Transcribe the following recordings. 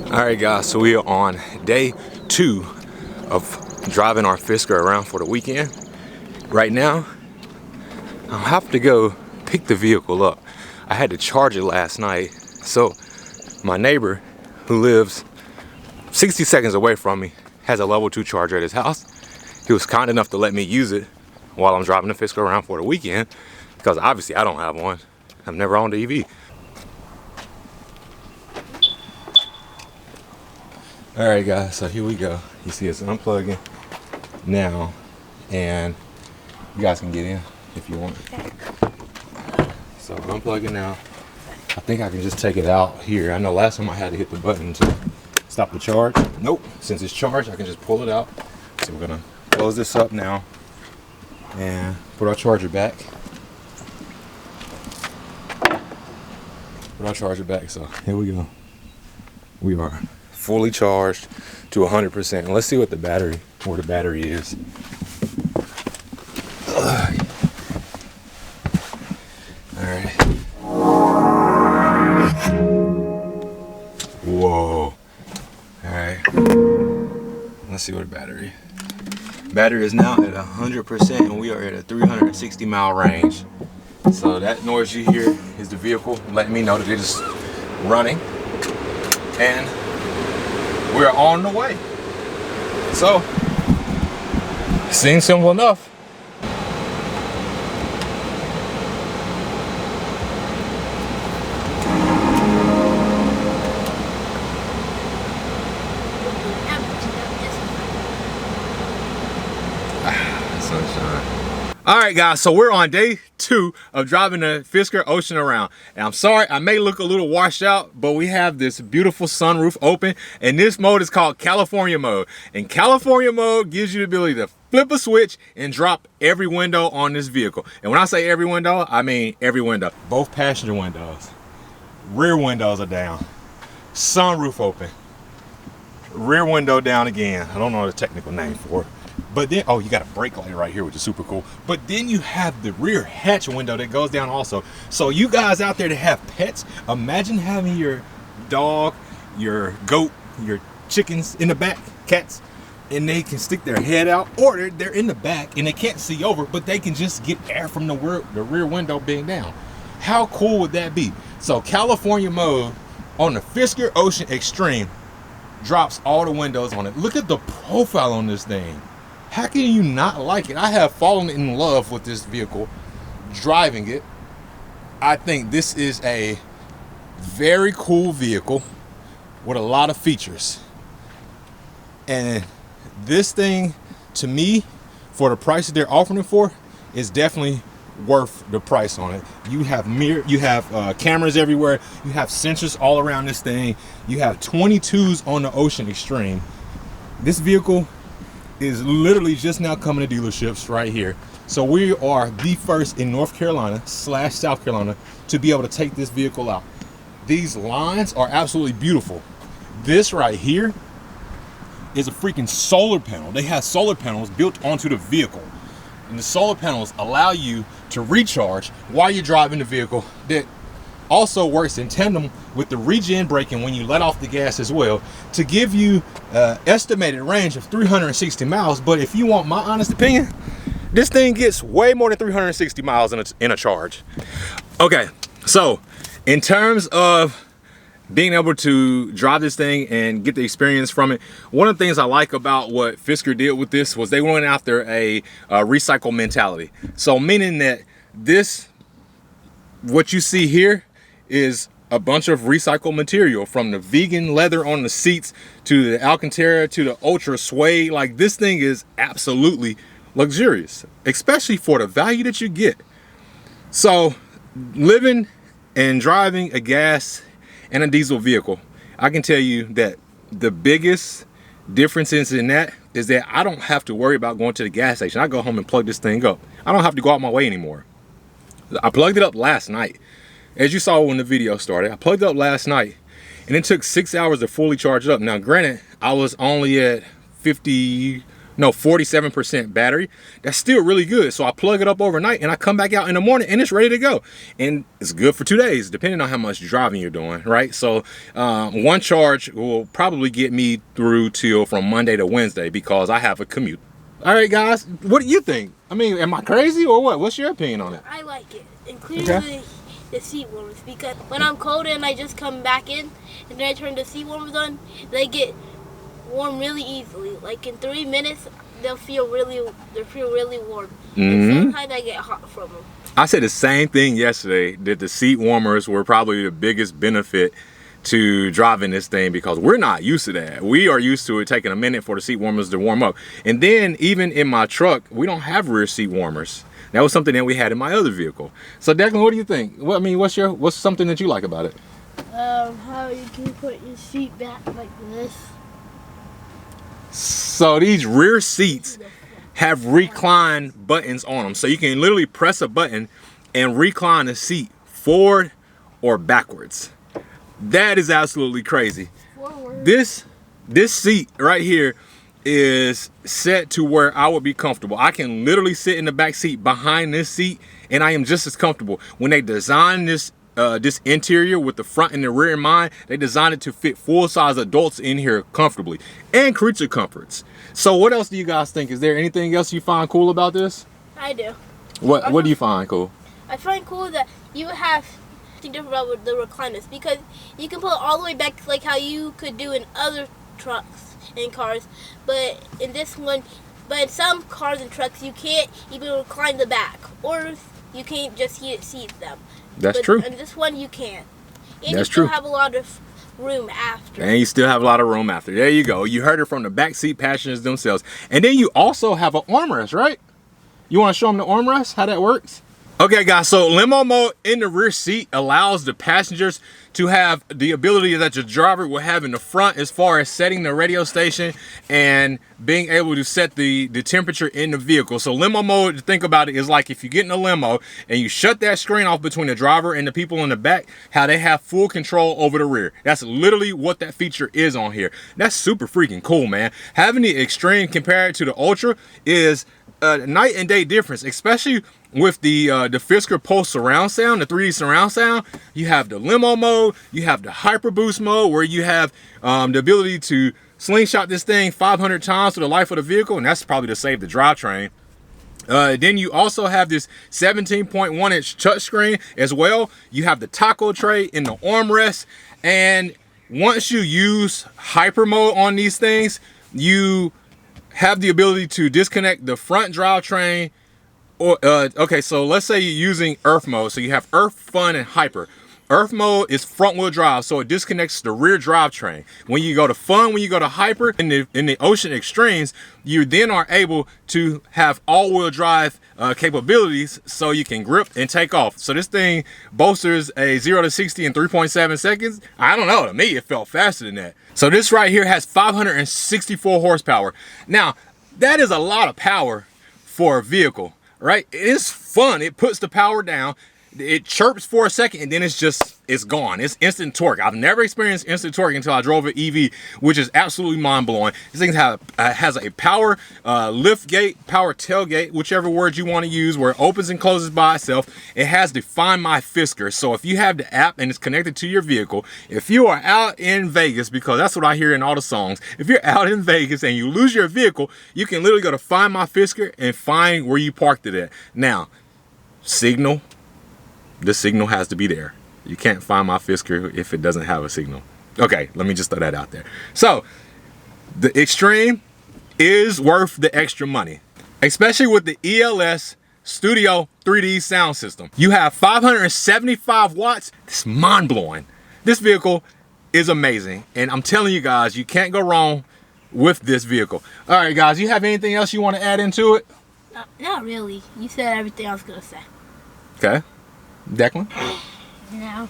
All right, guys, so we are on day 2 of driving our Fisker around for the weekend. Right now, I'll have to go pick the vehicle up. I had to charge it last night, so my neighbor, who lives 60 seconds away from me, has a level 2 charger at his house. He was kind enough to let me use it while I'm driving the Fisker around for the weekend, because obviously I don't have one. I've never owned an EV. All right, guys, so here we go. You see it's unplugging now, and you guys can get in if you want. So unplugging now. I think I can just take it out here. I know last time I had to hit the button to stop the charge. Nope, since it's charged, I can just pull it out. So we're gonna close this up now and put our charger back. Put our charger back, so here we go. We are fully charged to 100%. And let's see what the battery, where the battery is. All right. Whoa. All right. Let's see what the battery. Battery is now at 100%, and we are at a 360-mile range. So that noise you hear is the vehicle letting me know that it is running, and we're on the way. So, seems simple enough. Sunshine. All right, guys, so we're on day 2 of driving the Fisker Ocean around. And I'm sorry, I may look a little washed out, but we have this beautiful sunroof open, and this mode is called California mode. And California mode gives you the ability to flip a switch and drop every window on this vehicle. And when I say every window, I mean every window. Both passenger windows, rear windows are down, sunroof open, rear window down again. I don't know the technical name for it. But then, oh, you got a brake light right here, which is super cool. But then you have the rear hatch window that goes down also. So you guys out there that have pets, imagine having your dog, your goat, your chickens in the back, cats, and they can stick their head out, or they're in the back and they can't see over, but they can just get air from the rear window being down. How cool would that be? So California mode on the Fisker Ocean Extreme drops all the windows on it. Look at the profile on this thing. How can you not like it? I have fallen in love with this vehicle, driving it. I think this is a very cool vehicle with a lot of features. And this thing, to me, for the price that they're offering it for, is definitely worth the price on it. You have cameras everywhere. You have sensors all around this thing. You have 22s on the Ocean Extreme. This vehicle is literally just now coming to dealerships right here. So we are the first in North Carolina / South Carolina to be able to take this vehicle out. These lines are absolutely beautiful. This right here is a freaking solar panel. They have solar panels built onto the vehicle, and the solar panels allow you to recharge while you're driving the vehicle. That also works in tandem with the regen braking when you let off the gas as well, to give you estimated range of 360 miles. But if you want my honest opinion, this thing gets way more than 360 miles in a charge. Okay, so in terms of being able to drive this thing and get the experience from it, one of the things I like about what Fisker did with this was they went after a recycle mentality. So meaning that this, what you see here, is a bunch of recycled material, from the vegan leather on the seats to the Alcantara to the Ultra Suede. Like, this thing is absolutely luxurious, especially for the value that you get. So living and driving a gas and a diesel vehicle, I can tell you that the biggest differences in that is that I don't have to worry about going to the gas station. I go home and plug this thing up. I don't have to go out my way anymore. I plugged it up last night. As you saw when the video started, I plugged it up last night, and it took 6 hours to fully charge it up. Now, granted, I was only at 50 no, 47% battery. That's still really good. So I plug it up overnight and I come back out in the morning and it's ready to go. And it's good for 2 days, depending on how much driving you're doing, right? So one charge will probably get me through till from Monday to Wednesday because I have a commute. All right, guys, what do you think? I mean, am I crazy or what? What's your opinion on it? I like it, including the seat warmers, because when I'm cold and I just come back in and then I turn the seat warmers on, they get warm really easily. Like in 3 minutes, they'll feel really warm. And sometimes I get hot from them. I said the same thing yesterday, that the seat warmers were probably the biggest benefit to driving this thing because we're not used to that. We are used to it taking a minute for the seat warmers to warm up. And then even in my truck, we don't have rear seat warmers. That was something that we had in my other vehicle. So Declan, what do you think? Well, I mean, what's something that you like about it? How you can put your seat back like this. So these rear seats have recline buttons on them. So you can literally press a button and recline the seat forward or backwards. That is absolutely crazy. Forward. This seat right here is set to where I would be comfortable. I can literally sit in the back seat behind this seat and I am just as comfortable. When they designed this this interior with the front and the rear in mind, they designed it to fit full-size adults in here comfortably and creature comforts. So what else do you guys think? Is there anything else you find cool about this? I do. What do you find cool? I find cool that you have something different about the recliners, because you can pull it all the way back like how you could do in other trucks and cars, but in this one, but in some cars and trucks you can't even recline the back, or you can't just seat them. That's true. In this one you can. And That's you still true. have a lot of room after. And you still have a lot of room after. There you go. You heard it from the backseat passengers themselves. And then you also have an armrest, right? You want to show them the armrest, how that works? Okay, guys, so limo mode in the rear seat allows the passengers to have the ability that your driver will have in the front as far as setting the radio station and being able to set the temperature in the vehicle. So limo mode, to think about it, is like if you get in a limo and you shut that screen off between the driver and the people in the back, how they have full control over the rear. That's literally what that feature is on here. That's super freaking cool, man. Having the Extreme compared to the Ultra is a night and day difference, especially with the Fisker Pulse surround sound, the 3D surround sound. You have the limo mode, you have the hyper boost mode where you have the ability to slingshot this thing 500 times for the life of the vehicle, and that's probably to save the drivetrain. Then you also have this 17.1-inch touchscreen as well. You have the taco tray in the armrest, and once you use hyper mode on these things, you have the ability to disconnect the front drivetrain. Or okay, so let's say you're using Earth mode. So you have Earth, Fun, and Hyper. Earth mode is front wheel drive, so it disconnects the rear drivetrain. When you go to Fun, when you go to Hyper, in the Ocean Extremes, you then are able to have all-wheel drive capabilities, so you can grip and take off. So this thing boasts a 0 to 60 in 3.7 seconds. I don't know, to me it felt faster than that. So this right here has 564 horsepower. Now, that is a lot of power for a vehicle. Right? It is fun. It puts the power down. It chirps for a second and then it's gone. It's instant torque. I've never experienced instant torque until I drove an EV, which is absolutely mind-blowing. This thing has a power lift gate, power tailgate, whichever word you want to use, where it opens and closes by itself. It has the Find My Fisker. So if you have the app and it's connected to your vehicle, if you are out in Vegas, because that's what I hear in all the songs, if you're out in Vegas and you lose your vehicle, you can literally go to Find My Fisker and find where you parked it at. Now, signal. The signal has to be there. You can't find my Fisker if it doesn't have a signal. Okay, let me just throw that out there. So, the Extreme is worth the extra money, especially with the ELS Studio 3D sound system. You have 575 watts. It's mind-blowing. This vehicle is amazing, and I'm telling you guys, you can't go wrong with this vehicle. All right, guys, you have anything else you want to add into it? Not really. You said everything I was going to say. Okay. Declan? No.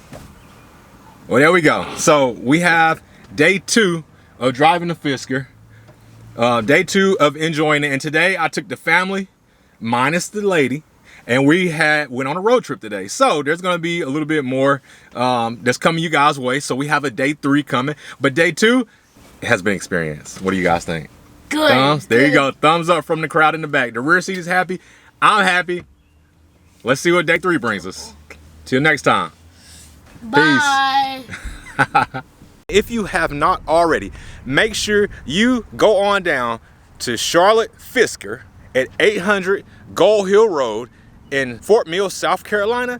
Well, there we go. So we have day 2 of driving the Fisker. Day 2 of enjoying it. And today I took the family, minus the lady, and we went on a road trip today. So there's going to be a little bit more that's coming you guys' way. So we have a day 3 coming. But day 2 has been experienced. What do you guys think? Good. Thumbs. There you good. go. Thumbs up from the crowd in the back. The rear seat is happy. I'm happy. Let's see what day 3 brings us. Till next time. Bye. Peace. If you have not already, make sure you go on down to Charlotte Fisker at 800 Gold Hill Road in Fort Mill, South Carolina,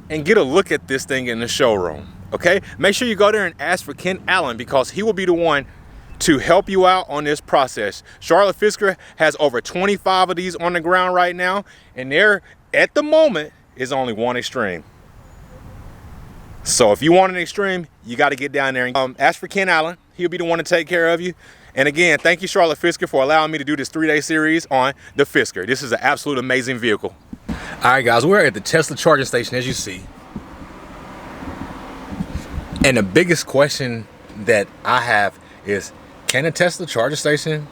and get a look at this thing in the showroom. Okay? Make sure you go there and ask for Ken Allen, because he will be the one to help you out on this process. Charlotte Fisker has over 25 of these on the ground right now, and there at the moment is only one Extreme. So if you want an Extreme, you got to get down there and ask for Ken Allen. He'll be the one to take care of you. And again, thank you, Charlotte Fisker, for allowing me to do this 3-day series on the Fisker. This is an absolute amazing vehicle. All right, guys, we're at the Tesla charging station, as you see. And the biggest question that I have is, can a Tesla charging station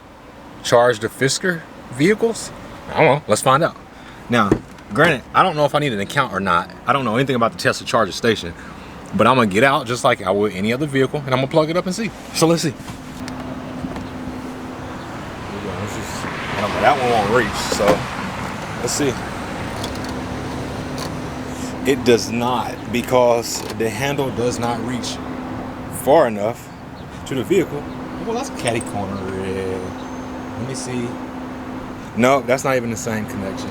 charge the Fisker vehicles? I don't know. Let's find out. Now, granted, I don't know if I need an account or not. I don't know anything about the Tesla charging station. But I'm going to get out just like I would any other vehicle, and I'm going to plug it up and see. So let's see. That one won't reach, so let's see. It does not, because the handle does not reach far enough to the vehicle. Well, that's catty corner. Let me see. No, that's not even the same connection.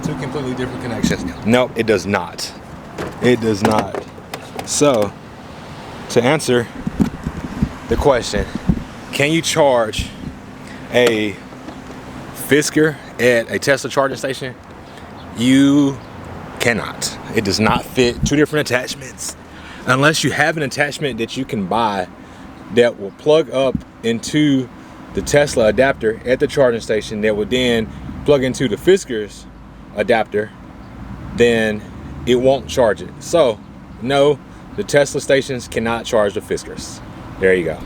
Two completely different connections. Nope, it does not. It does not. So, to answer the question, can you charge a Fisker at a Tesla charging station? You cannot. It does not fit. Two different attachments. Unless you have an attachment that you can buy that will plug up into the Tesla adapter at the charging station that will then plug into the Fisker's adapter, then it won't charge it. So, no, the Tesla stations cannot charge the Fiskers. There you go.